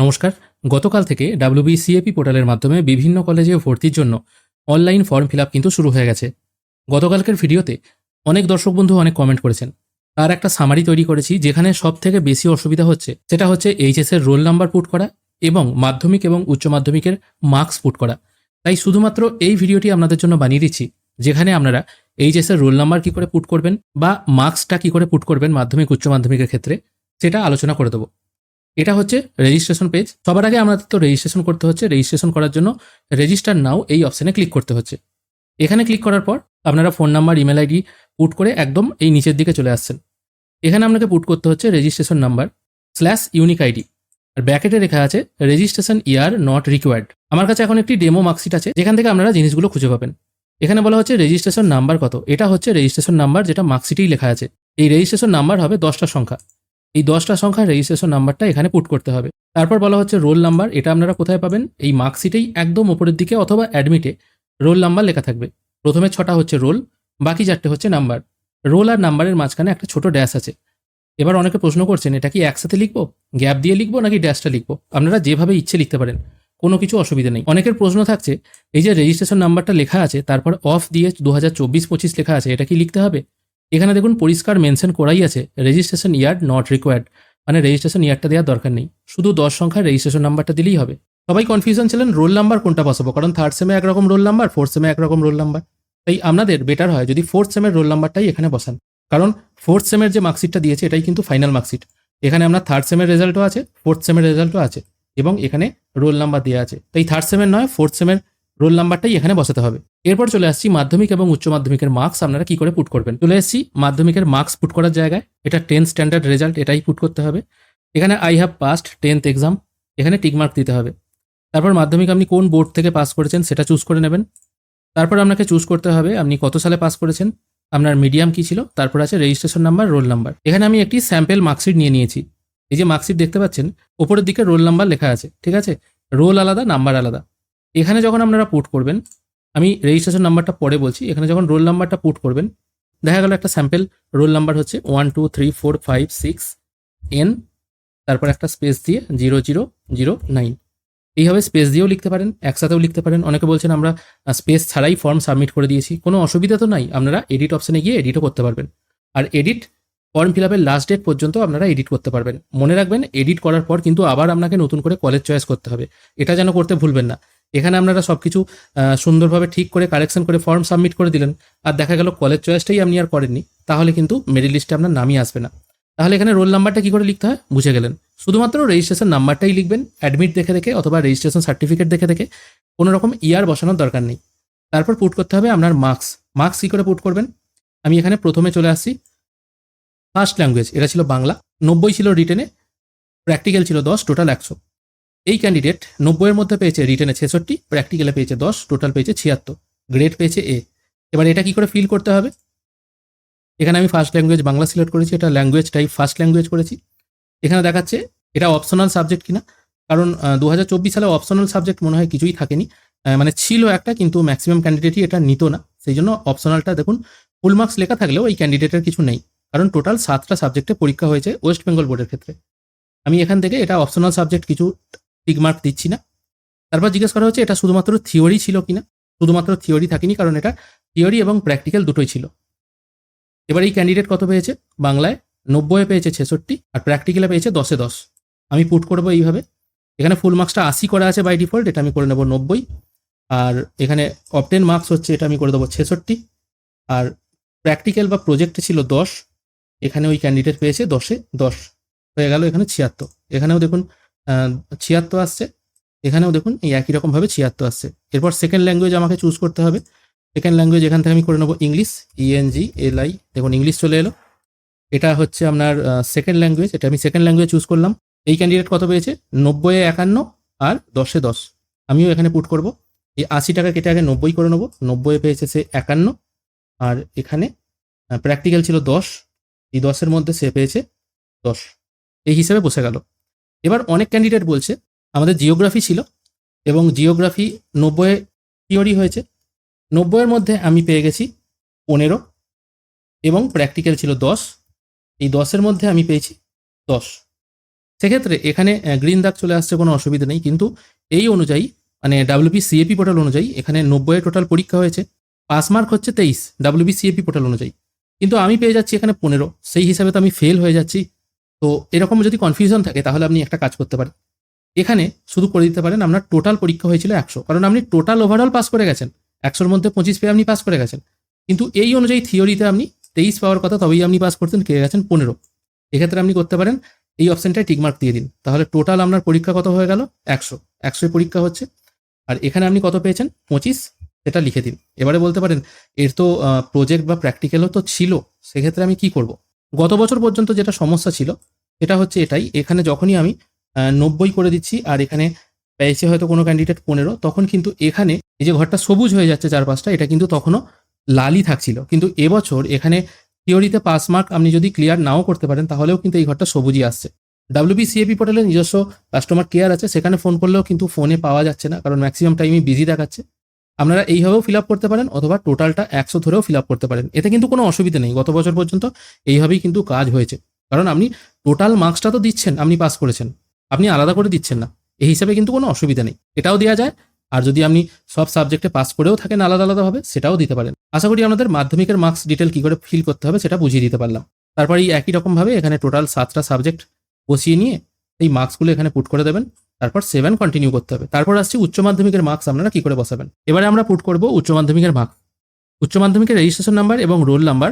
নমস্কার। গতকাল থেকে WBCAP পোর্টালের মাধ্যমে বিভিন্ন কলেজে ভর্তির জন্য অনলাইন ফর্ম ফিল আপ কিন্তু শুরু হয়ে গেছে। গতকালকের ভিডিওতে অনেক দর্শক বন্ধু অনেক কমেন্ট করেছেন। তার একটা সামারি তৈরি করেছি, যেখানে সব থেকে বেশি অসুবিধা হচ্ছে সেটা হচ্ছে এইচএস এর রোল নাম্বার পুট করা এবং মাধ্যমিক এবং উচ্চ মাধ্যমিকের মার্কস পুট করা। তাই শুধুমাত্র এই ভিডিওটি আপনাদের জন্য বানিয়ে দিচ্ছি, যেখানে আপনারা এইচএস এর রোল নাম্বার কী করে পুট করবেন বা মার্কসটা কী করে পুট করবেন মাধ্যমিক উচ্চ মাধ্যমিকের ক্ষেত্রে, সেটা আলোচনা করে দেবো। এটা হচ্ছে রেজিস্ট্রেশন পেজ। সবার আগে আমাদের তো রেজিস্ট্রেশন করতে হচ্ছে। রেজিস্ট্রেশন করার জন্য রেজিস্টার নাও এই অপশানে ক্লিক করতে হচ্ছে। এখানে ক্লিক করার পর আপনারা phone number, email ID put করে একদম এই নিচের দিকে চলে আসছেন। এখানে আপনাকে পুট করতে হচ্ছে রেজিস্ট্রেশন নাম্বার /ইউনিক আইডি, আর ব্র্যাকেটে লেখা আছে রেজিস্ট্রেশন ইয়ার নট রিকোয়ার্ড। আমার কাছে এখন একটি ডেমো মার্কশিট আছে, যেখান থেকে আপনারা জিনিসগুলো খুঁজে পাবেন। এখানে বলা হচ্ছে রেজিস্ট্রেশন নাম্বার কত। এটা হচ্ছে রেজিস্ট্রেশন নাম্বার, যেটা মার্কশিটেই লেখা আছে। এই রেজিস্ট্রেশন নাম্বার হবে 10টা সংখ্যা। এই 10টা সংখ্যার রেজিস্ট্রেশন নাম্বারটা এখানে পুট করতে হবে। তারপর বলা হচ্ছে রোল নাম্বার। এটা আপনারা কোথায় পাবেন? এই মার্কশিটেই একদম ওপরের দিকে অথবা অ্যাডমিটে রোল নাম্বার লেখা থাকবে। প্রথমে 6টা হচ্ছে রোল, বাকি 4টে হচ্ছে নাম্বার। রোল আর নাম্বারের মাঝখানে একটা ছোট ড্যাশ আছে। এবার অনেকে প্রশ্ন করছেন, এটা কি একসাথে লিখবো, গ্যাপ দিয়ে লিখবো নাকি ড্যাশটা লিখবো? আপনারা যেভাবে ইচ্ছে লিখতে পারেন, কোনো কিছু অসুবিধা নেই। অনেকের প্রশ্ন থাকছে, এই যে রেজিস্ট্রেশন নাম্বারটা লেখা আছে, তারপর অফ দিয়ে 2024-25 লেখা আছে, এটা কি লিখতে হবে? এখানে দেখুন পরিষ্কার মেনশন করাই আছে রেজিস্ট্রেশন ইয়ার নট রিকোয়ার্ড, মানে রেজিস্ট্রেশন ইয়ারটা দেওয়ার দরকার নেই, শুধু 10 সংখ্যার রেজিস্ট্রেশন নাম্বারটা দিলেই হবে। সবাই কনফিউশন ছিলেন রোল নাম্বার কোনটা বসাবো, কারণ থার্ড সেমে একরকম রোল নাম্বার, ফোর্থ সেমে একরকম রোল নাম্বার। তাই আপনাদের বেটার হয় যদি ফোর্থ সেমের রোল নাম্বারটাই এখানে বসান, কারণ ফোর্থ সেমের যে মার্কশিটটা দিয়েছে এটাই কিন্তু ফাইনাল মার্কশিট। এখানে আপনার থার্ড সেমের রেজাল্টও আছে, ফোর্থ সেমের রেজাল্টও আছে, এবং এখানে রোল নাম্বার দেওয়া আছে। তাই থার্ড সেমের নয়, ফোর্থ সেমের রোল নাম্বারটাই এখানে বসাতে হবে। এরপর চলে আসছি মাধ্যমিক এবং উচ্চ মাধ্যমিকের মার্কস আপনারা কি করে পুট করবেন। চলে আসছি মাধ্যমিকের মার্কস পুট করার জায়গায়। এটা 10th স্ট্যান্ডার্ড রেজাল্ট, এটাই পুট করতে হবে। এখানে I have passed 10th exam, এখানে টিক মার্ক দিতে হবে। তারপর মাধ্যমিক আপনি কোন বোর্ড থেকে পাস করেছেন সেটা চুজ করে নেবেন। তারপর আপনাকে চুজ করতে হবে আপনি কত সালে পাস করেছেন, আপনার মিডিয়াম কি ছিল, তারপর আছে রেজিস্ট্রেশন নাম্বার, রোল নাম্বার। এখানে আমি একটি স্যাম্পল মার্কশিট নিয়ে নিয়েছি। এই যে মার্কশিট দেখতে পাচ্ছেন, ওপরের দিকে রোল নাম্বার লেখা আছে, ঠিক আছে? রোল আলাদা, নাম্বার আলাদা। এখানে যখন আপনারা পুট করবেন, আমি রেজিস্ট্রেশন নাম্বারটা পরে বলছি, এখানে যখন রোল নাম্বারটা পুট করবেন, দেখা গেল একটা স্যাম্পল রোল নাম্বার হচ্ছে 1 2 3 4 5 6 N, তারপর একটা স্পেস দিয়ে 0009। এইভাবে স্পেস দিয়েও লিখতে পারেন, একসাথেও লিখতে পারেন। অনেকে বলছেন আমরা স্পেস ছাড়াই ফর্ম সাবমিট করে দিয়েছি, কোনো অসুবিধা তো নাই। আপনারা এডিট অপশানে গিয়ে এডিটও করতে পারবেন। আর এডিট ফর্ম ফিল আপের লাস্ট ডেট পর্যন্ত আপনারা এডিট করতে পারবেন। মনে রাখবেন, এডিট করার পর কিন্তু আবার আপনাকে নতুন করে কলেজ চয়েস করতে হবে, এটা যেন করতে ভুলবেন না। এখানে আপনারা সব কিছু সুন্দরভাবে ঠিক করে কারেকশন করে ফর্ম সাবমিট করে দিলেন, আর দেখা গেল কলেজ চয়েসটাই আপনি আর করেননি, তাহলে কিন্তু মেরিট লিস্টে আপনার নামই আসবে না। তাহলে এখানে রোল নাম্বারটা কী করে লিখতে হয় বুঝে গেলেন। শুধুমাত্র রেজিস্ট্রেশন নাম্বারটাই লিখবেন, অ্যাডমিট দেখে দেখে অথবা রেজিস্ট্রেশন সার্টিফিকেট দেখে দেখে, কোনো রকম ইয়ার বসানোর দরকার নেই। তারপর পুট করতে হবে আপনার মার্কস। মার্কস কী করে পুট করবেন, আমি এখানে প্রথমে চলে আসছি। ফার্স্ট ল্যাঙ্গুয়েজ এটা ছিল বাংলা, 90 ছিল রিটেনে, প্র্যাকটিক্যাল ছিল 10, টোটাল 100। এই ক্যান্ডিডেট 90-এর মধ্যে পেয়েছে রিটেনে 66, প্র্যাকটিক্যালে পেয়েছে 10, টোটাল পেয়েছে 76, গ্রেড পেয়েছে এ। এবার এটা কি করে ফিল করতে হবে, এখানে আমি ফার্স্ট ল্যাঙ্গুয়েজ বাংলা সিলেক্ট করেছি, এটা ল্যাঙ্গুয়েজ টাইপ ফার্স্ট ল্যাঙ্গুয়েজ করেছি। এখানে দেখাচ্ছে এটা অপশনাল সাবজেক্ট কিনা, কারণ 2024 সালে অপশনাল সাবজেক্ট মনে হয় কিছুই থাকেনি, মানে ছিল একটা, কিন্তু ম্যাক্সিমাম ক্যান্ডিডেটই এটা নিত না, সেই জন্য অপশনালটা দেখুন ফুল মার্কস লেখা থাকলেও এই ক্যান্ডিডেটের কিছু নেই, কারণ টোটাল 7টা সাবজেক্টে পরীক্ষা হয়েছে ওয়েস্ট বেঙ্গল বোর্ডের ক্ষেত্রে। আমি এখান থেকে এটা অপশনাল সাবজেক্ট কিছু টিক মার্ক দিচ্ছি না। তারপর জিজ্ঞেস করা হচ্ছে এটা শুধুমাত্র থিওরি ছিল কিনা, শুধুমাত্র থিওরি থাকেনি, কারণ এটা থিওরি এবং প্র্যাকটিক্যাল দুটোই ছিল। এবার এই ক্যান্ডিডেট কত পেয়েছে, বাংলায় 90-এ পেয়েছে 66, আর প্র্যাকটিক্যালে পেয়েছে 10-এ 10। আমি পুট করবো এইভাবে। এখানে ফুল মার্কসটা 80 করা আছে বাই ডিফল্ট, এটা আমি করে নেবো 90, আর এখানে অবটেন মার্কস হচ্ছে এটা আমি করে দেবো 66, আর প্র্যাকটিক্যাল বা প্রজেক্টে ছিল 10, এখানে ওই ক্যান্ডিডেট পেয়েছে 10-এ 10, হয়ে গেল এখানে 76। এখানেও দেখুন 76 আসছে, এখানেও দেখুন এই একই রকমভাবে 76 আসছে। এরপর সেকেন্ড ল্যাঙ্গুয়েজ আমাকে চুজ করতে হবে। সেকেন্ড ল্যাঙ্গুয়েজ এখান থেকে আমি করে নেবো ইংলিশ, ENGLI, দেখুন ইংলিশ চলে এলো। এটা হচ্ছে আপনার সেকেন্ড ল্যাঙ্গুয়েজ, এটা আমি সেকেন্ড ল্যাঙ্গুয়েজ চুজ করলাম। এই ক্যান্ডিডেট কত পেয়েছে, 90-এ 51 আর 10-এ 10। আমিও এখানে পুট করব, এই 80 টাকা কেটে আগে 90 করে নেবো, 90-এ পেয়েছে সে 51, আর এখানে প্র্যাকটিক্যাল ছিল 10, এই 10-এর মধ্যে সে পেয়েছে 10, এই হিসেবে বসে গেল। এবার অনেক ক্যান্ডিডেট বলছে আমাদের জিওগ্রাফি ছিল, এবং জিওগ্রাফি 90-এ থিওরি হয়েছে, 90-এর মধ্যে আমি পেয়ে গেছি 15, এবং প্র্যাকটিক্যাল ছিল 10, এই 10-এর মধ্যে আমি পেয়েছি 10। সেক্ষেত্রে এখানে গ্রিন দাগ চলে আসছে, কোনো অসুবিধা নেই। কিন্তু এই অনুযায়ী মানে ডাব্লিউবি সিএপি পোর্টাল অনুযায়ী এখানে 90 টোটাল পরীক্ষা হয়েছে, পাস মার্ক হচ্ছে 23 ডাব্লিউবি সিএপি পোর্টাল অনুযায়ী, কিন্তু আমি পেয়ে যাচ্ছি এখানে 15, সেই হিসাবে তো আমি ফেল হয়ে যাচ্ছি। তো এরকম যদি কনফিউশন থাকে তাহলে আপনি একটা কাজ করতে পারেন, এখানে শুধু করে দিতে পারেন আপনার টোটাল পরীক্ষা হয়েছিল 100, কারণ আপনি টোটাল ওভারঅল পাস করে গেছেন, 100-র মধ্যে 25 পেয়ে আপনি পাস করে গেছেন। কিন্তু এই অনুযায়ী থিওরিতে আপনি 23 পাওয়ার কথা, তবেই আপনি পাস করতেন, পেয়ে গেছেন 15। এক্ষেত্রে আপনি করতে পারেন এই অপশনটায় টিকমার্ক দিয়ে দিন, তাহলে টোটাল আপনার পরীক্ষা কত হয়ে গেল 100 পরীক্ষা হচ্ছে, আর এখানে আপনি কত পেয়েছেন 25, সেটা লিখে দিন। এবারে বলতে পারেন এর তো প্রজেক্ট বা প্র্যাকটিক্যালও তো ছিল, সেক্ষেত্রে আমি কি করব। গত বছর পর্যন্ত যেটা সমস্যা ছিল সেটা হচ্ছে এটাই, এখানে যখনই আমি 90 করে দিচ্ছি আর এখানে পেয়েছে হয়তো কোনো ক্যান্ডিডেট 15, তখন কিন্তু এখানে এই যে ঘরটা সবুজ হয়ে যাচ্ছে 4-5টা, এটা কিন্তু তখনও লালই থাকছিল। কিন্তু এবছর এখানে থিওরিতে পাস মার্ক আপনি যদি ক্লিয়ার নাও করতে পারেন তাহলেও কিন্তু এই ঘরটা সবুজই আসছে। ডাব্লিউবি সিএপি পোর্টালে নিজস্ব কাস্টমার কেয়ার আছে, সেখানে ফোন করলেও কিন্তু ফোনে পাওয়া যাচ্ছে না, কারণ ম্যাক্সিমাম টাইমই বিজি দেখাচ্ছে। আপনারা এইভাবেও ফিল আপ করতে পারেন, অথবা টোটালটা 100 ধরেও ফিল আপ করতে পারেন, এতে কিন্তু কোনো অসুবিধা নেই। গত বছর পর্যন্ত এইভাবেই কিন্তু কাজ হয়েছে, কারণ আপনি টোটাল মার্কসটা তো দিচ্ছেন, আপনি পাস করেছেন, আপনি আলাদা করে দিচ্ছেন না, এই হিসাবে কিন্তু কোনো অসুবিধা নেই, এটাও দেওয়া যায়। আর যদি আপনি সব সাবজেক্টে পাস করেও থাকেন আলাদা আলাদাভাবে, সেটাও দিতে পারেন। আশা করি আপনাদের মাধ্যমিকের মার্কস ডিটেল কী করে ফিল করতে হবে সেটা বুঝিয়ে দিতে পারলাম। তারপরে এই একই রকমভাবে এখানে টোটাল 7টা সাবজেক্ট বসিয়ে নিয়ে এই মার্কসগুলো এখানে পুট করে দেবেন, তারপর 7 কন্টিনিউ করতে হবে। তারপর আসছে উচ্চ মাধ্যমিকের মার্কস আপনারা কি করে বসাবেন। এবারে আমরা পুট করব উচ্চ মাধ্যমিকের মার্কস। উচ্চ মাধ্যমিকের রেজিস্ট্রেশন নাম্বার এবং roll number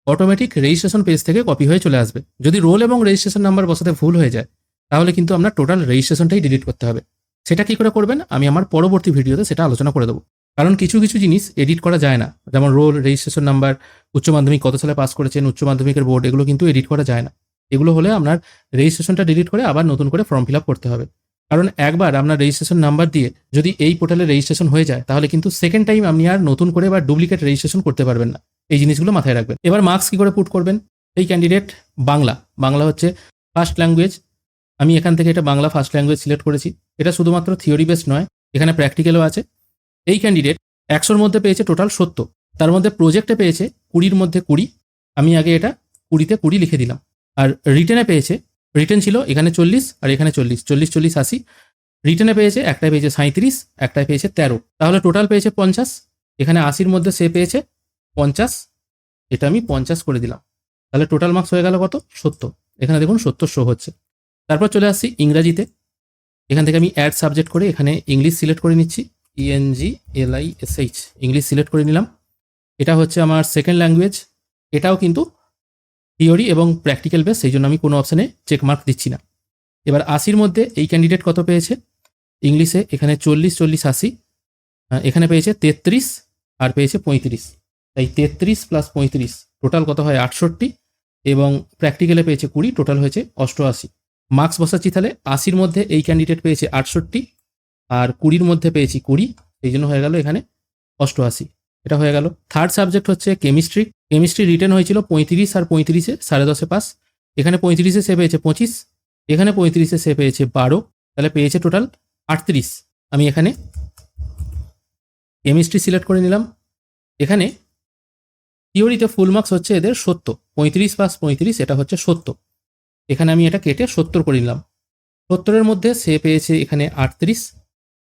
automatic registration page থেকে কপি হয়ে চলে আসবে। যদি রোল এবং রেজিস্ট্রেশন নাম্বার বসাতে ভুল হয়ে যায় তাহলে কিন্তু আপনার টোটাল রেজিস্ট্রেশনটাই ডিলিট করতে হবে। সেটা কি করে করবেন আমি আমার পরবর্তী ভিডিওতে সেটা আলোচনা করে দেবো, কারণ কিছু কিছু জিনিস এডিট করা যায় না, যেমন রোল, রেজিস্ট্রেশন নাম্বার, উচ্চ মাধ্যমিক কত সালে পাস করেছেন, উচ্চ মাধ্যমিকের বোর্ড, এগুলো কিন্তু এডিট করা যায় না। এগুলো হলে আপনার রেজিস্ট্রেশনটা ডিলিট করে আবার নতুন করে ফর্ম ফিল আপ করতে হবে, কারণ একবার আপনার রেজিস্ট্রেশন নাম্বার দিয়ে যদি এই পোর্টালে রেজিস্ট্রেশন হয়ে যায় তাহলে কিন্তু সেকেন্ড টাইম আপনি আর নতুন করে বা ডুপ্লিকেট রেজিস্ট্রেশন করতে পারবেন না। এই জিনিসগুলো মাথায় রাখবেন। এবার মার্কস কি করে পুট করবেন। এই ক্যান্ডিডেট বাংলা হচ্ছে ফার্স্ট ল্যাঙ্গুয়েজ, আমি এখান থেকে এটা বাংলা ফার্স্ট ল্যাঙ্গুয়েজ সিলেক্ট করেছি। এটা শুধুমাত্র থিওরি বেসড নয়, এখানে প্র্যাকটিক্যালও আছে। এই ক্যান্ডিডেট 100-র মধ্যে পেয়েছে টোটাল 70, তার মধ্যে প্রজেক্টে পেয়েছে 20-র মধ্যে 20, আমি আগে এটা 20-তে 20 লিখে দিলাম। আর রিটেনে পেয়েছে, রিটেন ছিল এখানে 40 আর এখানে 40, 40 40 80, রিটেনে পেয়েছে একটায় পেয়েছে 37, একটায় পেয়েছে 13, তাহলে টোটাল পেয়েছে 50। এখানে 80-র মধ্যে সে পেয়েছে 50, এটা আমি 50 করে দিলাম, তাহলে টোটাল মার্কস হয়ে গেল কত 70। এখানে দেখুন 70 শো হচ্ছে। তারপর চলে আসছি ইংরাজিতে, এখান থেকে আমি অ্যাড সাবজেক্ট করে এখানে ইংলিশ সিলেক্ট করে নিচ্ছি, ENGLISH ইংলিশ সিলেক্ট করে নিলাম। এটা হচ্ছে আমার সেকেন্ড ল্যাঙ্গুয়েজ, এটাও কিন্তু থিওরি এবং প্র্যাকটিক্যাল বেস, সেই জন্য আমি কোনো অপশানে চেক মার্ক দিচ্ছি না। এবার 80-র মধ্যে এই ক্যান্ডিডেট কত পেয়েছে ইংলিশে, এখানে 40 40 80, এখানে পেয়েছে 33 আর পেয়েছে 35, তাই 33 + 35 টোটাল কত হয় 68, এবং প্র্যাকটিক্যালে পেয়েছে 20, টোটাল হয়েছে 88। মার্কস বসাচ্ছি তাহলে 80-র মধ্যে এই ক্যান্ডিডেট পেয়েছে 68 আর 20-র মধ্যে পেয়েছি 20, এই জন্য হয়ে গেল এখানে 88, এটা হয়ে গেল। থার্ড সাবজেক্ট হচ্ছে কেমিস্ট্রি রিটেন হয়েছিল 35 আর 35-এ 10.5 পাস, এখানে 35-এ সে পেয়েছে 25, এখানে 35-এ সে পেয়েছে 12, তাহলে পেয়েছে টোটাল 38। আমি এখানে কেমিস্ট্রি সিলেক্ট করে নিলাম। এখানে থিওরিতে ফুল মার্কস হচ্ছে এদের 70, 35 + 35 এটা হচ্ছে 70, এখানে আমি এটা কেটে 70 করে নিলাম। 70-এর মধ্যে সে পেয়েছে এখানে 38,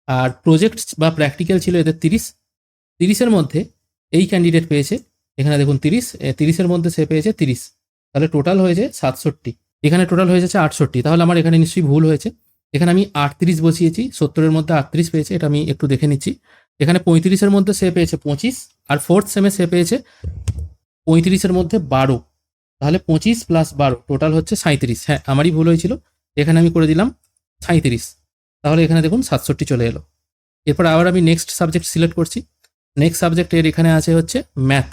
আর প্রজেক্ট বা প্র্যাকটিক্যাল ছিল এদের 30, 30-এর মধ্যে এই ক্যান্ডিডেট পেয়েছে এখানে দেখুন 30, 30-এর মধ্যে সে পেয়েছে 30, তাহলে টোটাল হয়েছে 67, এখানে টোটাল হয়ে যাচ্ছে 68, তাহলে আমার এখানে নিশ্চয়ই ভুল হয়েছে, এখানে আমি 38 বসিয়েছি, 70-এর মধ্যে 38 পেয়েছে, এটা আমি একটু দেখে নিচ্ছি। এখানে 35-এর মধ্যে সে পেয়েছে 25, আর ফোর্থ সেমে সে পেয়েছে 35-এর মধ্যে 12, তাহলে 25 + 12 টোটাল হচ্ছে 37। হ্যাঁ, আমারই ভুল হয়েছিল, এখানে আমি করে দিলাম 37, তাহলে এখানে দেখুন 67 চলে এলো। এরপর আবার আমি নেক্সট সাবজেক্ট সিলেক্ট করছি। নেক্সট সাবজেক্টের এখানে আছে হচ্ছে ম্যাথ,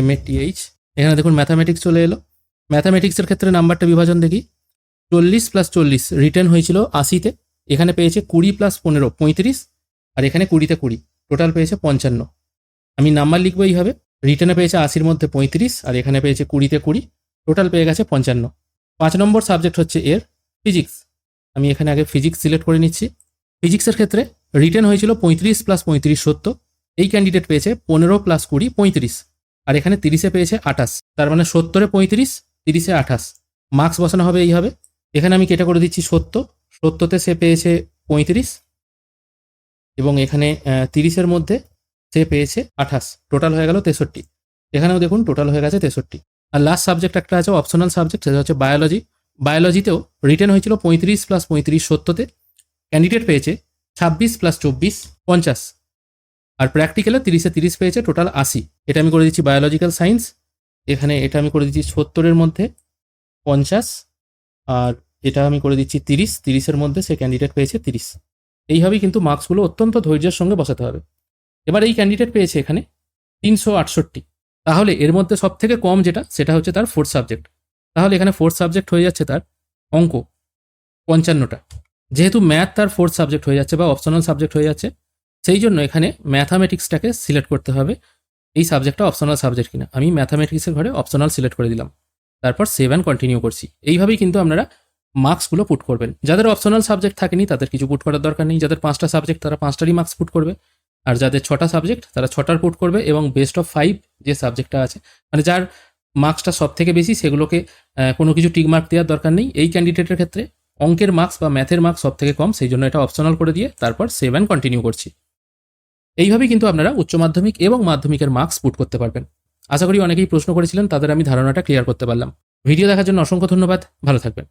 MATH, এখানে দেখুন ম্যাথামেটিক্স চলে এলো। ম্যাথামেটিক্সের ক্ষেত্রে নাম্বারটা বিভাজন দেখি, 40 + 40 রিটার্ন হয়েছিল 80-তে, এখানে পেয়েছে 20 + 15 35, আর এখানে 20-তে 20, টোটাল পেয়েছে 55। আমি নাম্বার লিখবো এইভাবে, রিটার্নে পেয়েছে 80-র মধ্যে 35, আর এখানে পেয়েছে 20-তে 20, টোটাল পেয়ে গেছে 55। 5 নম্বর সাবজেক্ট হচ্ছে এর ফিজিক্স, আমি এখানে আগে ফিজিক্স সিলেক্ট করে নিচ্ছি। ফিজিক্সের ক্ষেত্রে রিটার্ন হয়েছিল 35 + 35 70, এই ক্যান্ডিডেট পেয়েছে 15 + 20 35, আর এখানে 30-এ পেয়েছে 28, তার মানে 70-এ 35, 30-এ 28। মার্কস বসানো হবে এইভাবে, এখানে আমি কেটে করে দিচ্ছি 70, 70-তে সে পেয়েছে 35 এবং এখানে 30-এর মধ্যে সে পেয়েছে 28, টোটাল হয়ে গেল 63। এখানেও দেখুন টোটাল হয়ে গেছে 63। আর লাস্ট সাবজেক্ট একটা আছে অপশনাল সাবজেক্ট, সেটা হচ্ছে বায়োলজি। বায়োলজিতেও রিটেন হয়েছিল 35 + 35 70-তে, ক্যান্ডিডেট পেয়েছে 26 + 24 50, আর প্র্যাকটিক্যালে 30-এ 30 পেয়েছে, টোটাল 80। এটা আমি করে দিচ্ছি বায়োলজিক্যাল সায়েন্স। এখানে এটা আমি করে দিচ্ছি 70-এর মধ্যে 50, আর এটা আমি করে দিচ্ছি 30, 30-এর মধ্যে সে ক্যান্ডিডেট পেয়েছে 30। এইভাবেই কিন্তু মার্কসগুলো অত্যন্ত ধৈর্যের সঙ্গে বসাতে হবে। এবার এই ক্যান্ডিডেট পেয়েছে এখানে 368, তাহলে এর মধ্যে সব থেকে কম যেটা সেটা হচ্ছে তার ফোর্থ সাবজেক্ট। তাহলে এখানে ফোর্থ সাবজেক্ট হয়ে যাচ্ছে তার অঙ্ক 55টা। যেহেতু ম্যাথ তার ফোর্থ সাবজেক্ট হয়ে যাচ্ছে বা অপশনাল সাবজেক্ট হয়ে যাচ্ছে, সেই জন্য এখানে ম্যাথামেটিক্সটাকে সিলেক্ট করতে হবে এই সাবজেক্টটা অপশনাল সাবজেক্ট কিনা। আমি ম্যাথামেটিক্সের ঘরে অপশনাল সিলেক্ট করে দিলাম, তারপর সেভ অ্যান্ড কন্টিনিউ করছি। এইভাবেই কিন্তু আপনারা মার্কসগুলো পুট করবেন। যাদের অপশনাল সাবজেক্ট থাকেনি তাদের কিছু পুট করার দরকার নেই। যাদের 5টা সাবজেক্ট তারা 5টারই মার্কস পুট করবে, আর যাদের 6টা সাবজেক্ট তারা 6টার পুট করবে, এবং বেস্ট অফ 5 যে সাবজেক্টটা আছে, মানে যার মার্কসটা সব থেকে বেশি, সেগুলোকে কোনো কিছু টিক মার্ক দেওয়ার দরকার নেই। এই ক্যান্ডিডেটের ক্ষেত্রে অঙ্কের মার্কস বা ম্যাথের মার্কস সব থেকে কম, সেই জন্য এটা অপশনাল করে দিয়ে তারপর সেভ অ্যান্ড কন্টিনিউ করছি। এইভাবেই কিন্তু আপনারা উচ্চ মাধ্যমিক এবং মাধ্যমিকের মার্কস পুট করতে পারবেন। আশা করি অনেকেই প্রশ্ন করেছিলেন, তাদের আমি ধারণাটা ক্লিয়ার করতে পারলাম। ভিডিও দেখার জন্য অসংখ্য ধন্যবাদ, ভালো থাকবেন।